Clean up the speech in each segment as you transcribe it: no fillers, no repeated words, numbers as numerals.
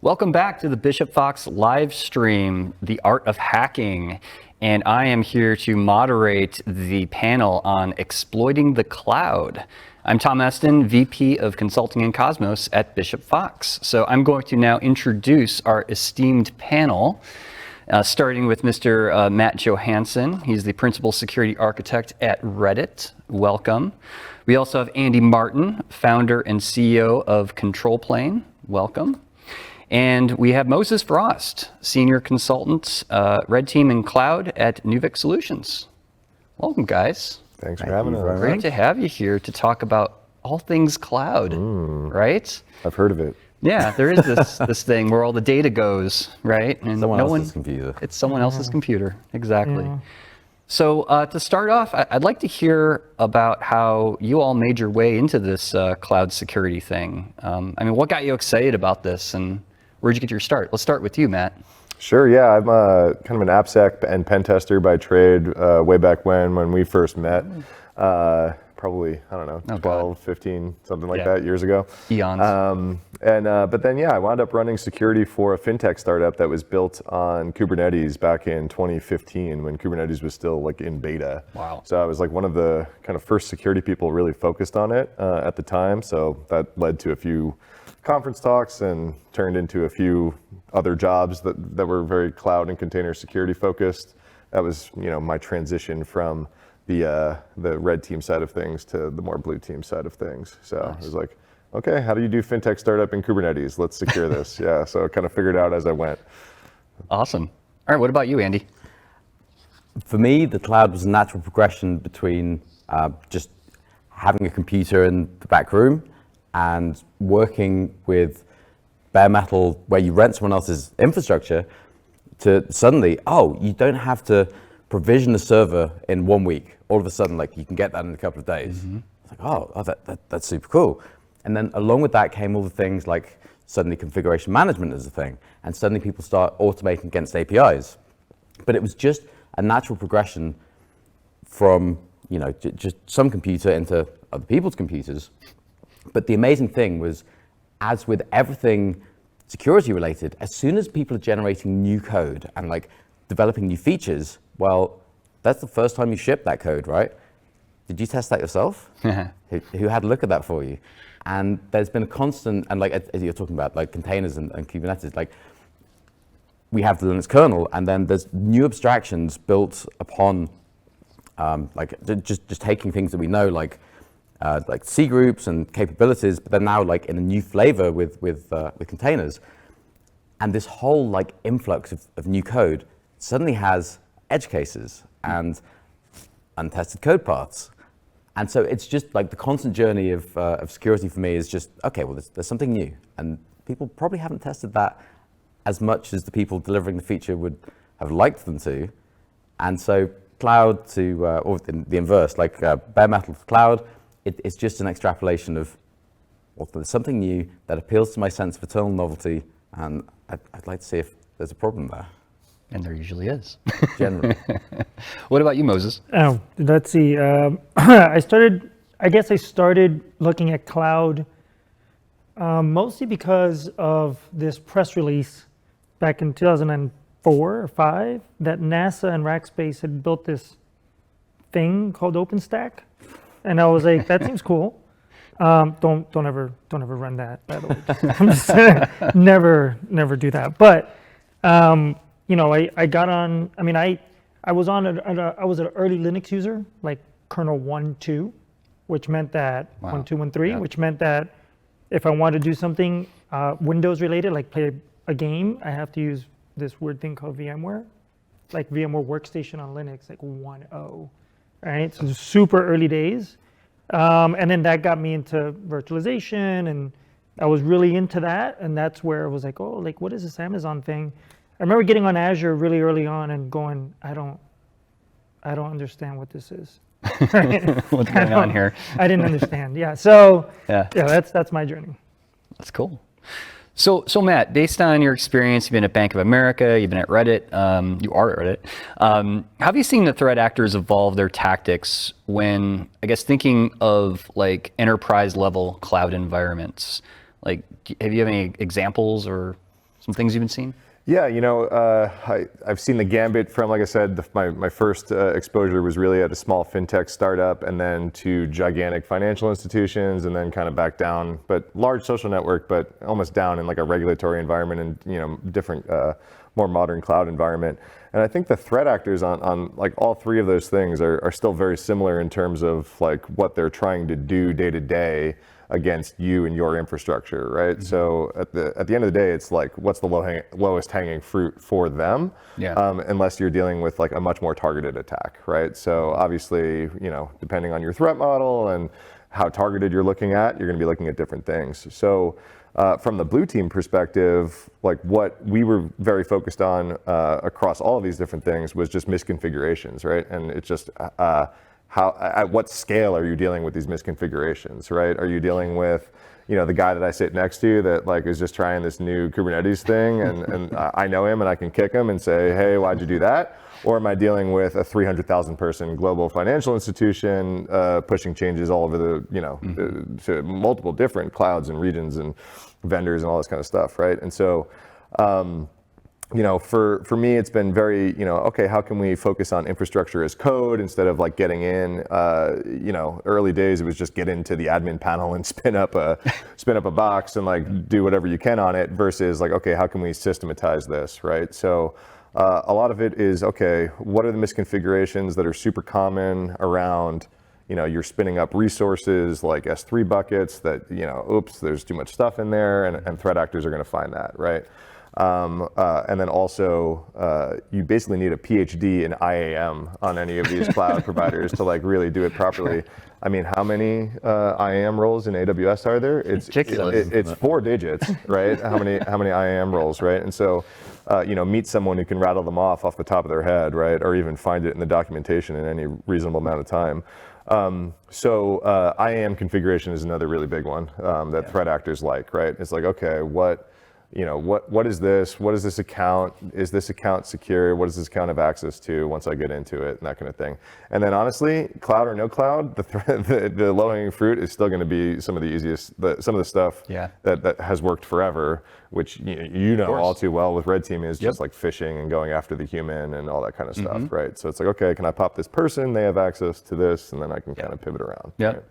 Welcome back to the Bishop Fox live stream, The Art of Hacking. And I am here to moderate the panel on exploiting the cloud. I'm Tom Eston, VP of Consulting and Cosmos at Bishop Fox. So I'm going to now introduce our esteemed panel, starting with Mr. Matt Johansson. He's the Principal Security Architect at Reddit. Welcome. We also have Andy Martin, founder and CEO of Control Plane. Welcome. And we have Moses Frost, Senior Consultant, Red Team and Cloud at Nuvix Solutions. Welcome, guys. Thanks for having us. Great to have you here to talk about all things cloud, right? I've heard of it. Yeah, there is this thing where all the data goes, right? And someone else's computer. It's someone else's computer, exactly. Yeah. So to start off, I'd like to hear about how you all made your way into this cloud security thing. I mean, what got you excited about this, and where'd you get your start? Let's start with you, Matt. Sure, yeah, I'm kind of an AppSec and pen tester by trade way back when we first met. Probably, I don't know, 12, 15, something like that years ago. Eons. But then, I wound up running security for a fintech startup that was built on Kubernetes back in 2015 when Kubernetes was still like in beta. Wow. So I was like one of the kind of first security people really focused on it at the time. So that led to a few conference talks and turned into a few other jobs that were very cloud and container security focused. That was, my transition from the red team side of things to the more blue team side of things. So nice. It was like, okay, how do you do fintech startup in Kubernetes? Let's secure this. Yeah, so I kind of figured it out as I went. Awesome. All right, what about you, Andy? For me, the cloud was a natural progression between just having a computer in the back room and working with bare metal where you rent someone else's infrastructure to suddenly, you don't have to provision a server in 1 week. All of a sudden, like you can get that in a couple of days. Mm-hmm. It's like, that's super cool. And then along with that came all the things like suddenly configuration management is a thing. And suddenly people start automating against APIs. But it was just a natural progression from, just some computer into other people's computers. But the amazing thing was, as with everything security related, as soon as people are generating new code and like developing new features, well, that's the first time you ship that code, right? Did you test that yourself? Who had a look at that for you? And there's been a constant, and like as you're talking about, like containers and Kubernetes, like we have the Linux kernel, and then there's new abstractions built upon, just taking things that we know, like C groups and capabilities, but they're now like in a new flavor with containers. And this whole like influx of new code suddenly has edge cases and untested code paths. And so it's just like the constant journey of security for me is just, okay, well, there's something new. And people probably haven't tested that as much as the people delivering the feature would have liked them to. And so cloud to, or the inverse, like bare metal to cloud, it's just an extrapolation of, well, there's something new that appeals to my sense of eternal novelty, and I'd like to see if there's a problem there. And there usually is. Generally. What about you, Moses? Oh, let's see. I started looking at cloud mostly because of this press release back in 2004 or 5 that NASA and Rackspace had built this thing called OpenStack. And I was like, that seems cool. Don't ever run that, by the way. I'm just never do that. But I got on. I mean, I was an early Linux user, like kernel 1.2, which meant that 1.2, 1.3, which meant that if I want to do something Windows related, like play a game, I have to use this weird thing called VMware, like VMware Workstation on Linux, like 1.0. Right, so super early days, and then that got me into virtualization, and I was really into that, and that's where it was like, oh, like what is this Amazon thing? I remember getting on Azure really early on and going, I don't understand what this is. What's going on here? I didn't understand. Yeah, so that's my journey. That's cool. So Matt, based on your experience, you've been at Bank of America, you've been at Reddit, you are at Reddit. How have you seen the threat actors evolve their tactics when, I guess, thinking of like enterprise level cloud environments? Like, have you any examples or Some things you've been seeing? Yeah, I've seen the gambit from, like I said, my first exposure was really at a small fintech startup, and then to gigantic financial institutions, and then kind of back down, but large social network, but almost down in like a regulatory environment and different, more modern cloud environment. And I think the threat actors on like all three of those things are still very similar in terms of like what they're trying to do day to day against you and your infrastructure, right? Mm-hmm. So at the end of the day, it's like, what's the lowest hanging fruit for them? Yeah. Unless you're dealing with like a much more targeted attack, right? So obviously, depending on your threat model and how targeted you're looking at, you're going to be looking at different things. So from the blue team perspective, like what we were very focused on across all of these different things was just misconfigurations, right? And it's just at what scale are you dealing with these misconfigurations, right? Are you dealing with, the guy that I sit next to that like is just trying this new Kubernetes thing and I know him and I can kick him and say, hey, why'd you do that? Or am I dealing with a 300,000 person global financial institution pushing changes all over to multiple different clouds and regions and vendors and all this kind of stuff, right? And so, for me, it's been very, okay, how can we focus on infrastructure as code instead of like getting in, early days, it was just get into the admin panel and spin up a box and like do whatever you can on it versus like, okay, how can we systematize this, right? So a lot of it is, okay, what are the misconfigurations that are super common around, you're spinning up resources like S3 buckets that, oops, there's too much stuff in there and threat actors are going to find that, right? And then also, you basically need a PhD in IAM on any of these cloud providers to like really do it properly. I mean, how many IAM roles in AWS are there? It's 4 digits, right? How many IAM roles, right? And so, meet someone who can rattle them off the top of their head, right? Or even find it in the documentation in any reasonable amount of time. So IAM configuration is another really big one that threat actors like, right? It's like, okay, what is this? What is this account? Is this account secure? What does this account have access to once I get into it and that kind of thing? And then honestly, cloud or no cloud, the low-hanging fruit is still going to be some of the easiest, some of the stuff that has worked forever, which all too well with Red Team is just like phishing and going after the human and all that kind of stuff, right? So it's like, okay, can I pop this person? They have access to this, and then I can kind of pivot around. Yeah. Right?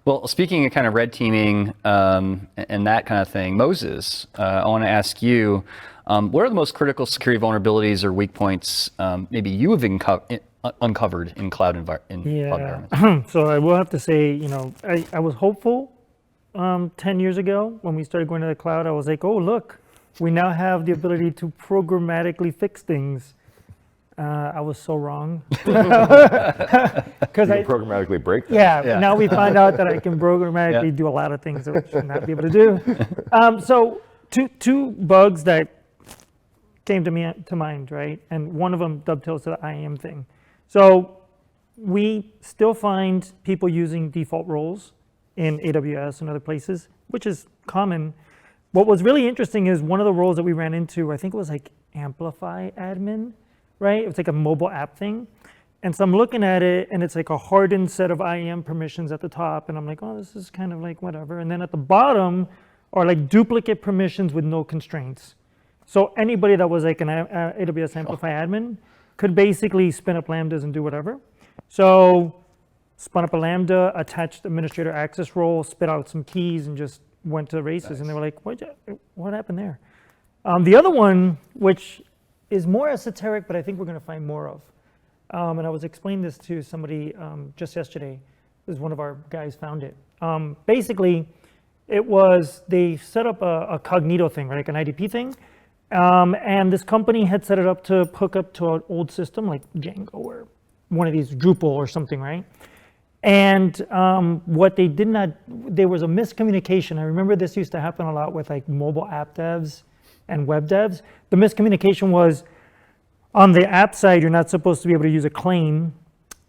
Well, speaking of kind of red teaming and that kind of thing, Moses, I want to ask you, what are the most critical security vulnerabilities or weak points maybe you have uncovered in cloud environments? So I will have to say, I was hopeful 10 years ago when we started going to the cloud. I was like, oh, look, we now have the ability to programmatically fix things. I was so wrong. Because I programmatically break them. Yeah, now we find out that I can programmatically do a lot of things that I should not be able to do. So two bugs that came to mind, right? And one of them dovetails to the IAM thing. So we still find people using default roles in AWS and other places, which is common. What was really interesting is one of the roles that we ran into, I think it was like Amplify admin, right? It was like a mobile app thing. And so I'm looking at it and it's like a hardened set of IAM permissions at the top. And I'm like, oh, this is kind of like whatever. And then at the bottom are like duplicate permissions with no constraints. So anybody that was like an AWS Amplify admin could basically spin up Lambdas and do whatever. So spun up a Lambda, attached administrator access role, spit out some keys and just went to the races. Nice. And they were like, what happened there? The other one, which is more esoteric, but I think we're going to find more of. And I was explaining this to somebody just yesterday. It was one of our guys found it. Basically, it was, they set up a Cognito thing, right, like an IDP thing. And this company had set it up to hook up to an old system like Django or one of these Drupal or something, right? And what they did not, there was a miscommunication. I remember this used to happen a lot with like mobile app devs and web devs. The miscommunication was on the app side, you're not supposed to be able to use a claim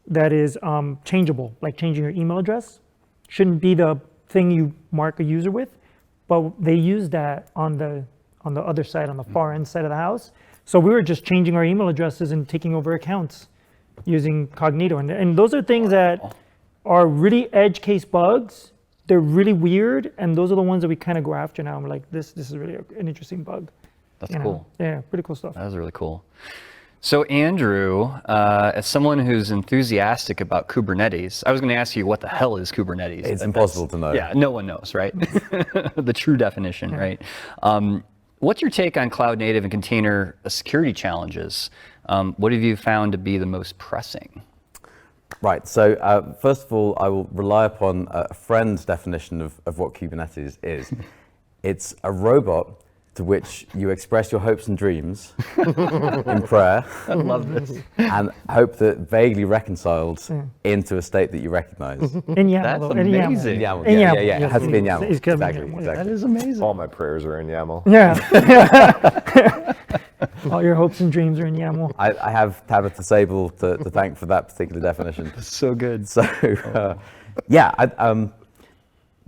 that is changeable, like changing your email address. Shouldn't be the thing you mark a user with, but they used that on the other side, on the far end side of the house. So we were just changing our email addresses and taking over accounts using Cognito. And those are things that are really edge case bugs. They're really weird, and those are the ones that we kind of go after now. And we're like, this is really an interesting bug. That's you know. cool. Yeah, pretty cool stuff. That was really cool. So Andrew, as someone who's enthusiastic about Kubernetes, I was going to ask you what the hell is Kubernetes? It's impossible to know. Yeah, no one knows, right? The true definition, right? What's your take on cloud native and container security challenges? What have you found to be the most pressing? Right, so first of all, I will rely upon a friend's definition of what Kubernetes is. It's a robot to which you express your hopes and dreams in prayer. I love this. And hope that vaguely reconciled into a state that you recognize. In YAML. That's though, in YAML. amazing. YAML, In yeah, YAML, yeah, yeah. It has to be in YAML. It's gotta be in Exactly, YAML. exactly. That is amazing. All my prayers are in YAML. Yeah. All your hopes and dreams are in YAML. I have Tabitha Sable to thank for that particular definition. So good. So,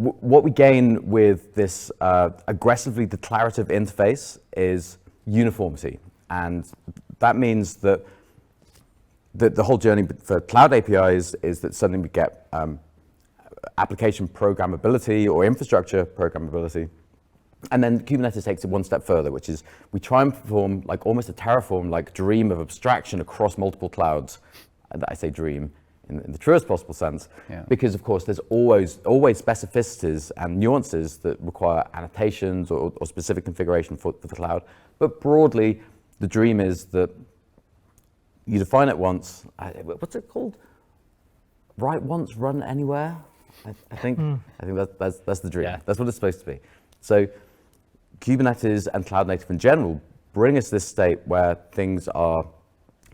what we gain with this aggressively declarative interface is uniformity. And that means that the whole journey for cloud APIs is that suddenly we get application programmability or infrastructure programmability. And then Kubernetes takes it one step further, which is we try and perform like almost a Terraform-like dream of abstraction across multiple clouds. And I say dream in the truest possible sense, because of course there's always specificities and nuances that require annotations or specific configuration for the cloud. But broadly, the dream is that you define it once. What's it called? Write once, run anywhere. I think that's the dream. Yeah. That's what it's supposed to be. So Kubernetes and cloud native in general bring us this state where things are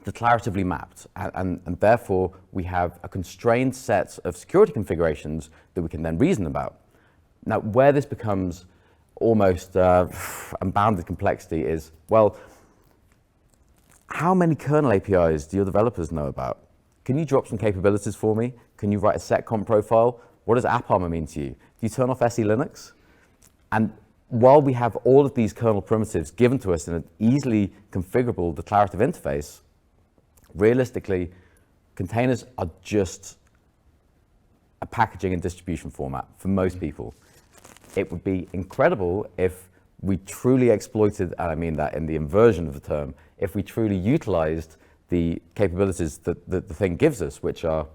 declaratively mapped, and therefore we have a constrained set of security configurations that we can then reason about. Now, where this becomes almost unbounded complexity is, well, how many kernel APIs do your developers know about? Can you drop some capabilities for me? Can you write a seccomp profile? What does AppArmor mean to you? Do you turn off SE Linux? And while we have all of these kernel primitives given to us in an easily configurable declarative interface, realistically, containers are just a packaging and distribution format for most people. It would be incredible if we truly exploited, and I mean that in the inversion of the term, if we truly utilized the capabilities that the thing gives us, which are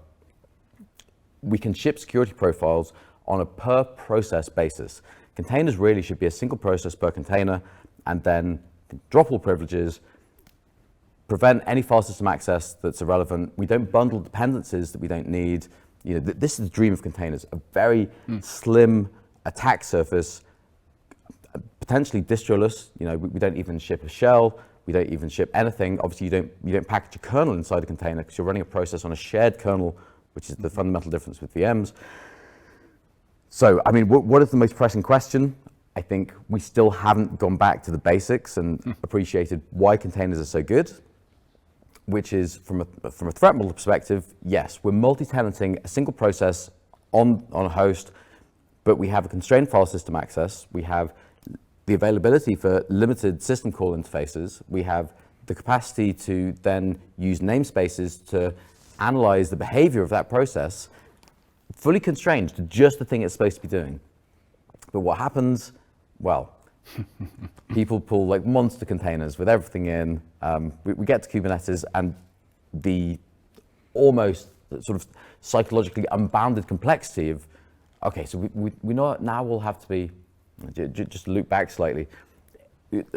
we can ship security profiles on a per process basis. Containers really should be a single process per container, and then drop all privileges, prevent any file system access that's irrelevant. We don't bundle dependencies that we don't need. You know, this is the dream of containers, a very slim attack surface, potentially distroless. You know, we don't even ship a shell. We don't even ship anything. Obviously, you don't package a kernel inside a container because you're running a process on a shared kernel, which is the fundamental difference with VMs. So, I mean, what is the most pressing question? I think we still haven't gone back to the basics and appreciated why containers are so good, which is from a threat model perspective, yes, we're multi-tenanting a single process on a host, but we have a constrained file system access. We have the availability for limited system call interfaces. We have the capacity to then use namespaces to analyze the behavior of that process, fully constrained to just the thing it's supposed to be doing. But what happens? Well, people pull like monster containers with everything in. We get to Kubernetes and the almost sort of psychologically unbounded complexity of, okay, so we know now we'll have to be, just to loop back slightly,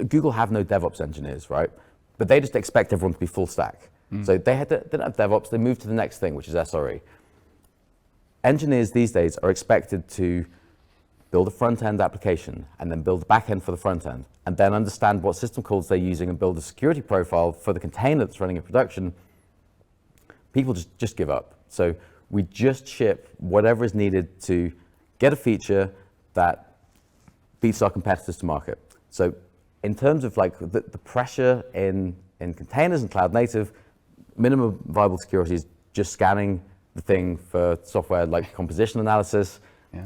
Google have no DevOps engineers, right? But they just expect everyone to be full stack. So they didn't have DevOps, they moved to the next thing, which is SRE. Engineers these days are expected to build a front-end application and then build a back-end for the front-end and then understand what system calls they're using and build a security profile for the container that's running in production. People just give up. So we just ship whatever is needed to get a feature that beats our competitors to market. So in terms of like the pressure in containers and cloud native, minimum viable security is just scanning the thing for software like composition analysis. Yeah.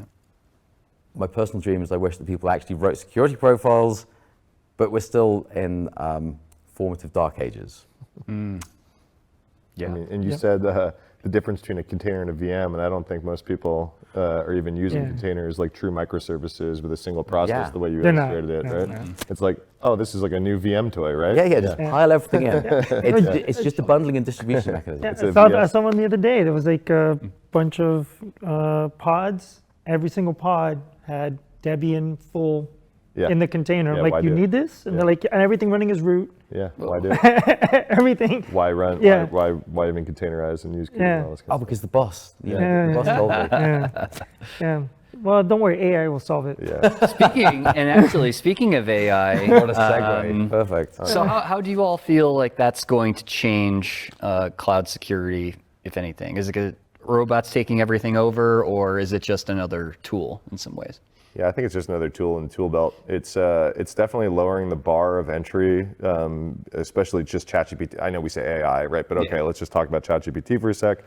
My personal dream is I wish that people actually wrote security profiles, but we're still in formative dark ages. Yeah. I mean, and you said the difference between a container and a VM, and I don't think most people are even using containers like true microservices with a single process the way you They're not. illustrated it, No, right? no. It's like, oh, this is like a new VM toy, right? Yeah, just pile everything in. It's just a bundling and distribution mechanism. I saw one the other day. There was like a bunch of pods. Every single pod had Debian full in the container. Yeah, I'm why like, you do it? need this? And they're like, and everything running is root. Yeah, why do it? Everything. Why run? Yeah. Why even containerize and use Kubernetes? Yeah. And all this kind of Because the boss, the boss told me. Yeah. Well, don't worry, AI will solve it. stuff. Speaking of AI, What a segue. Perfect. so how do you all feel like that's going to change cloud security, if anything? Is it robots taking everything over, or is it just another tool in some ways? Yeah, I think it's just another tool in the tool belt. It's definitely lowering the bar of entry, especially just ChatGPT. I know we say AI, right? But okay, let's just talk about ChatGPT for a sec.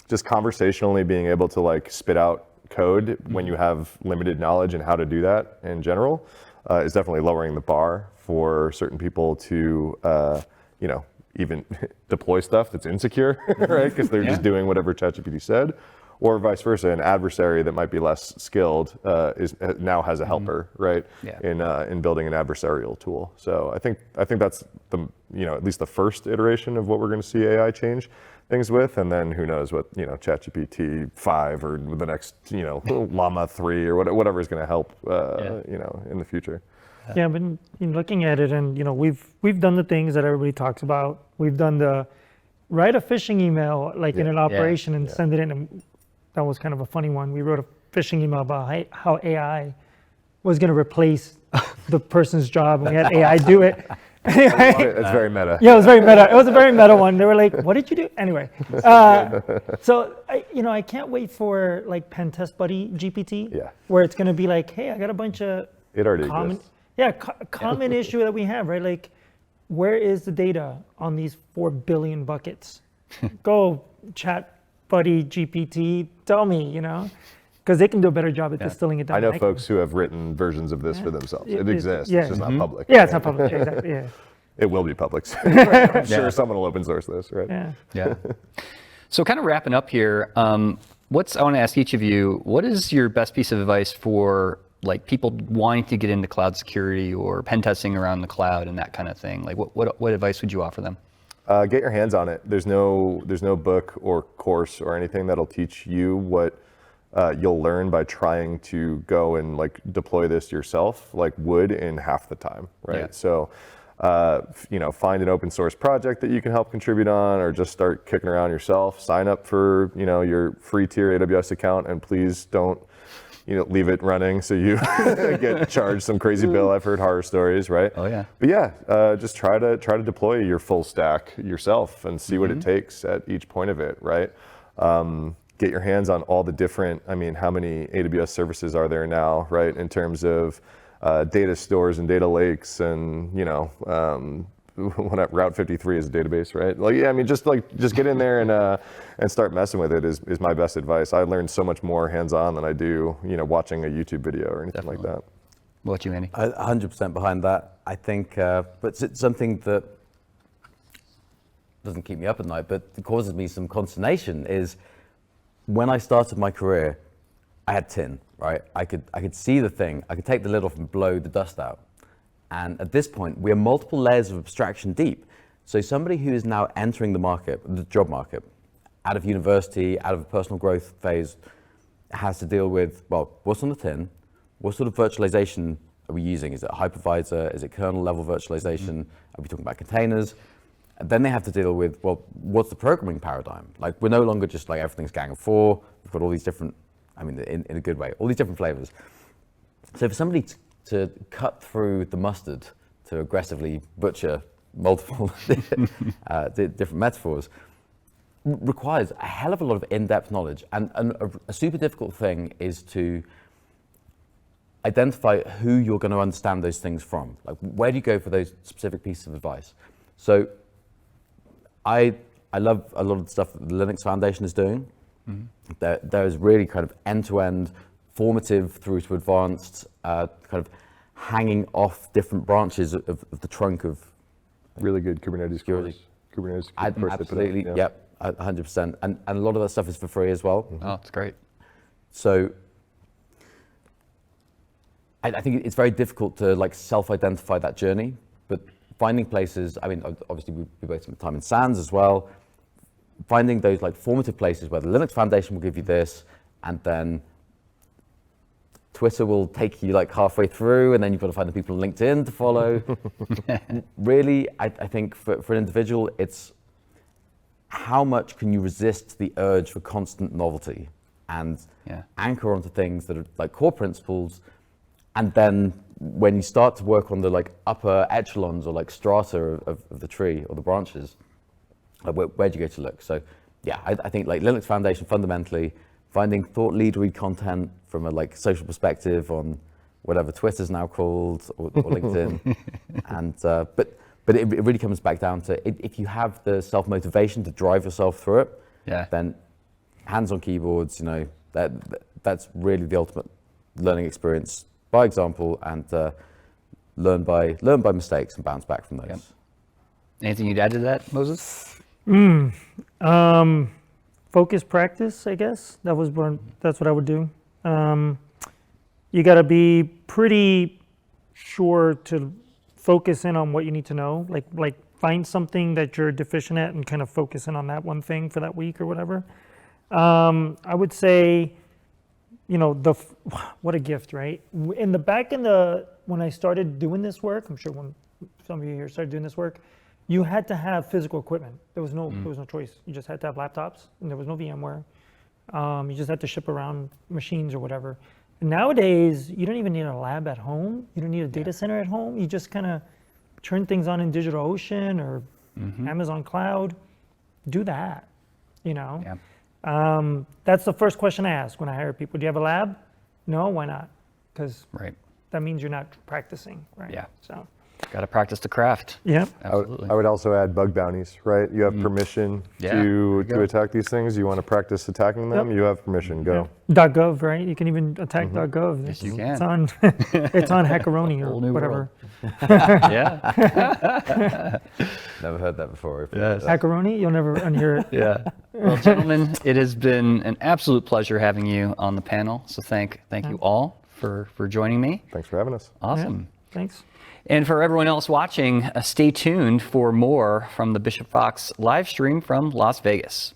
Just conversationally being able to like spit out code when you have limited knowledge and how to do that in general is definitely lowering the bar for certain people to, even deploy stuff that's insecure, right? Because they're just doing whatever ChatGPT said. Or vice versa, an adversary that might be less skilled now has a helper, right? In building an adversarial tool. So I think that's at least the first iteration of what we're going to see AI change things with, and then who knows what ChatGPT 5 or the next Llama 3 or whatever is going to help in the future. Yeah, but looking at it, and we've done the things that everybody talks about. We've done the write a phishing email like in an operation and send it in. And that was kind of a funny one. We wrote a phishing email about how AI was going to replace the person's job, and we had AI do it. It's very meta. Yeah, it was very meta. It was a very meta one. They were like, "What did you do?" Anyway, so I can't wait for like Pen Test Buddy GPT, where it's going to be like, "Hey, I got a bunch of it already exists. Common issue that we have, right? Like, where is the data on these 4 billion buckets? Go Chat Buddy GPT, tell me, because they can do a better job at distilling it down. I know folks who have written versions of this for themselves. It exists. Yeah. It's just not public. Yeah, it's not public. Yeah, exactly. Yeah. It will be public. I'm sure someone will open source this, right? Yeah. So kind of wrapping up here, I want to ask each of you, what is your best piece of advice for like people wanting to get into cloud security or pen testing around the cloud and that kind of thing? Like what advice would you offer them? Get your hands on it. There's no book or course or anything that'll teach you what you'll learn by trying to go and like deploy this yourself, like would in half the time, right? Yeah. So, find an open source project that you can help contribute on, or just start kicking around yourself. Sign up for your free tier AWS account, and please don't leave it running so you get charged some crazy bill. I've heard horror stories, right? Oh yeah. But yeah, just try to deploy your full stack yourself and see what it takes at each point of it, right? Get your hands on all the different, how many AWS services are there now, right? In terms of data stores and data lakes and, Route 53 is a database, right? Like, just get in there and start messing with it is my best advice. I learned so much more hands-on than I do, watching a YouTube video or anything like that. What about you, Andy? 100% behind that. I think, but it's something that doesn't keep me up at night, but it causes me some consternation is when I started my career, I had tin, right? I could see the thing, I could take the lid off and blow the dust out. And at this point, we are multiple layers of abstraction deep. So somebody who is now entering the job market, out of university, out of a personal growth phase, has to deal with, well, what's on the tin? What sort of virtualization are we using? Is it hypervisor? Is it kernel level virtualization? Are we talking about containers? And then they have to deal with, well, what's the programming paradigm? Like, we're no longer just like everything's gang of 4. We've got all these different, in a good way, all these different flavors. So for somebody to cut through the mustard to aggressively butcher multiple different metaphors requires a hell of a lot of in-depth knowledge. And a super difficult thing is to identify who you're going to understand those things from. Like, where do you go for those specific pieces of advice? So I love a lot of the stuff that the Linux Foundation is doing. There is really kind of end-to-end, formative through to advanced, kind of hanging off different branches of the trunk of really good Kubernetes security. course. Kubernetes course Absolutely, yep. 100%. And a lot of that stuff is for free as well. Oh, it's great. So I think it's very difficult to like self-identify that journey, but finding places, I mean, obviously we both spent time in SANS as well, finding those like formative places where the Linux Foundation will give you this, and then Twitter will take you like halfway through, and then you've got to find the people on LinkedIn to follow. Really, I think for an individual, it's how much can you resist the urge for constant novelty and anchor onto things that are like core principles. And then when you start to work on the like upper echelons or like strata of the tree or the branches, where do you go to look? So yeah, I think like Linux Foundation fundamentally, finding thought leadery content from a like social perspective on whatever Twitter's now called or LinkedIn. And but it really comes back down to if you have the self-motivation to drive yourself through it, then hands on keyboards, you know, that's really the ultimate learning experience by example, and learn by mistakes and bounce back from those. Yep. Anything you'd add to that, Moses? Focus practice, I guess. That's what I would do. You got to be pretty sure to focus in on what you need to know. Like find something that you're deficient at and kind of focus in on that one thing for that week or whatever. I would say, you know, what a gift, right? When I started doing this work, I'm sure when some of you here started doing this work, you had to have physical equipment. There was no choice. You just had to have laptops, and there was no VMware. You just had to ship around machines or whatever. And nowadays, you don't even need a lab at home. You don't need a data center at home. You just kind of turn things on in DigitalOcean or Amazon Cloud. Do that, you know? Yeah. That's the first question I ask when I hire people. Do you have a lab? No, why not? Because that means you're not practicing, right? Yeah. So got to practice the craft. Yeah. Absolutely. I would also add bug bounties, right? You have permission to attack these things. You want to practice attacking them, you have permission, go. Yeah. .gov, right? You can even attack .gov. Yes, you can. It's on, it's on Hackeroni or whatever. Yeah. Never heard that before. Yes. Hackeroni? You'll never unhear it. Yeah. Well, gentlemen, it has been an absolute pleasure having you on the panel. So thank you all for joining me. Thanks for having us. Awesome. Yeah, thanks. And for everyone else watching, stay tuned for more from the Bishop Fox live stream from Las Vegas.